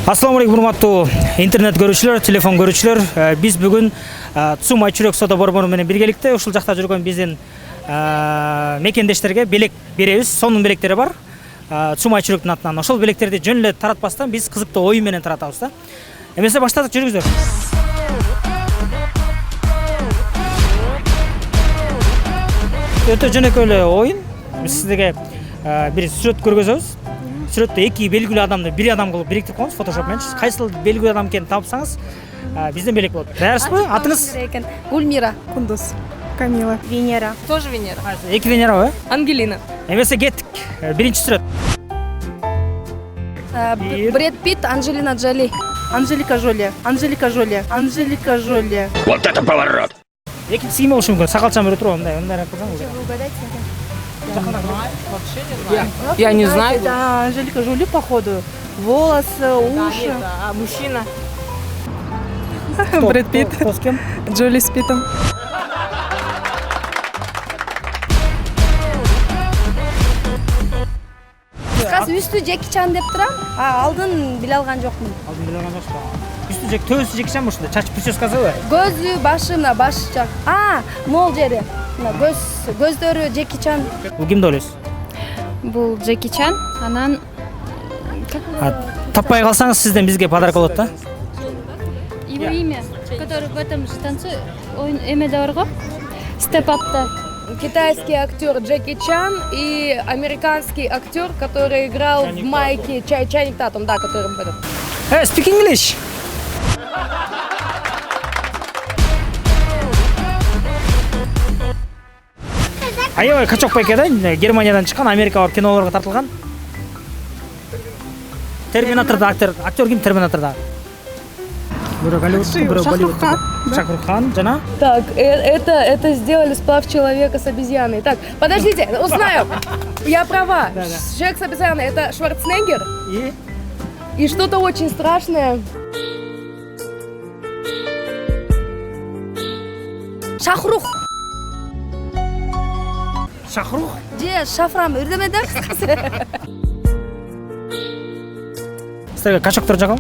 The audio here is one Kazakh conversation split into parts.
Ассаламу алейкум, урматтуу интернет көрүүчүлөр, телефон көрүүчүлөр. Биз бүгүн Цум Айчүрөк соода борбору менен биргеликте ушул жакта жүргөн биздин мекендештерге белек беребиз. Сонун белектери бар. Цум Айчүрөктүн атынан. Ошол белектерди жөн эле таратпастан биз кызыктуу оюн менен таратабыз да. Эмесе баштадык, жүрүңүздөр. Өтө жөнөкөй эле оюн. Биз сиздерге бир сүрөт көргөзөбүз. Сүрөттө эки белгилүү адамды бир адам кылып бириктирип коебуз Photoshop менен. Кайсыл белгилүү адам экенин тапсаңыз, бизден белек болот. Даярсызбы? Атыңыз? Гульмира. Кундуз. Камила. Венера. Тоже Венера. Эки Венера, Ангелина. Эмесе кеттик. Биринчи сүрөт. Брэд Питт, Анджелина Джоли. Анжелика Жоли. Анжелика Жоли. Анжелика Жоли. Вот это поворот! Экинчиси ким болушу мүмкүн? Сакалчан бирөө туруп, мындай кылсаң. Я не знаю. Это Анжелика Жоли, походу. Волосы, уши. А мужчина? Брэд Питт. Кто с кем? Джоли с Питтом. Каз үстү Джеки Чан деп турам. Алдын биле алган жокмун. Алдын биле алган жоксуз. Үстү жек, төбөсү Джеки Чан ушундай, чач прическасыбы? Көзү, башы, мына баш жак. Мол жери. Мына көздөрү Джеки Чан. Бул кимди ойлойсуз? Бул Джеки Чан, анан Таппай калсаңыз сизден бизге подарок болот да. его имя, который в этом же танцует, эмеде бар го? Step Up'та. Китайский актер Джеки Чан и американский актер, который играл в Майке Чайник Татум, да, который в этом. Speak English. Аябай качок байке да, Германиядан чыккан, Америкага барып кинолорго тартылган. Терминаторда актер ким Терминаторда? Бирөө Голливудтун, бирөө Болливудтун. Шахрух Хан, жана? Так, это сделали сплав человека с обезьяной. Так, подождите, узнаю. Я права. Человек с обезьяной — это Шварценеггер. И что-то очень страшное. Шахрух. Шахрух? Же шафрам үрдемеде. Сіздерге качоктор жагам?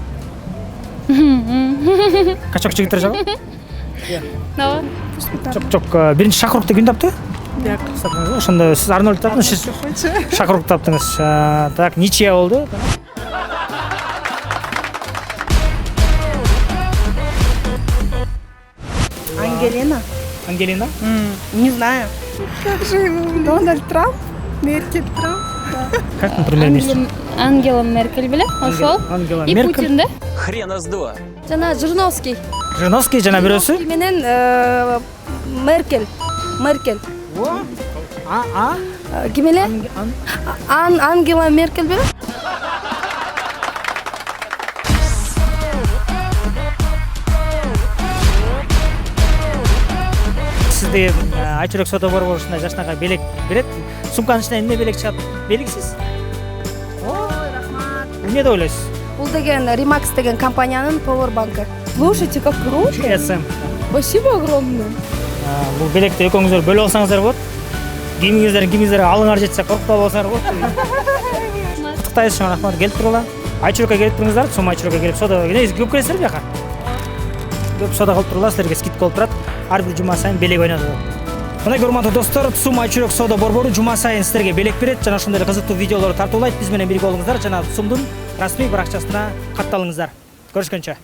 Качок жигиттер жагам? Давай. Жок, биринчи Шахрухты ким таптı? Жок. Ошондо сиз Арнольд таптыңыз, сиз Шахрух таптыңыз. Так, ничья болду. Ангелина. Ангелина? Не знаю. Как же его? Дональд Трамп? Меркель Трамп? Как, например, Ангела Меркель беле, ошол. Ангела И Меркель. Путин да? Хрена с два. Жана Жириновский. Жириновский жана бирөөсү? Менен Меркель. Ким эле? Ангела Меркель беле? Сизде Айчүрөк соода борбору ушундай жашнага белек берет. Сумканын ичинен эмне белек чыгат? Белгисиз? Ой, рахмат. Эмне деп ойлойсуз? Бул деген Римакс деген компаниянын Powerbank'ы. Слушайте, как круто. GSM. Спасибо огромное. Бул белекти экөөңүздөр бөлүп алсаңыздар болот. Кимиңиздерге алыңар жетсе коркуп албасаңар болот. Куттуктайбыз, чоң рахмат, келип туруңар. Айчүрөккө келип туруңуздар, Цум Айчүрөккө келип соода көп келесиздер бияка. Көп соода кылып туруңар, силерге скидка болуп турат. Ар бир жума сайын белек ойнотот. Мына урматтуу достор, Цум Айчүрөк соода борбору жума сайын силерге белек берет жана ошондой кызыктуу видеолор тартуулайт. Биз менен бирге болуңуздар жана Цумдун расмий баракчасына катталыңыздар. Көрүшкөнчө.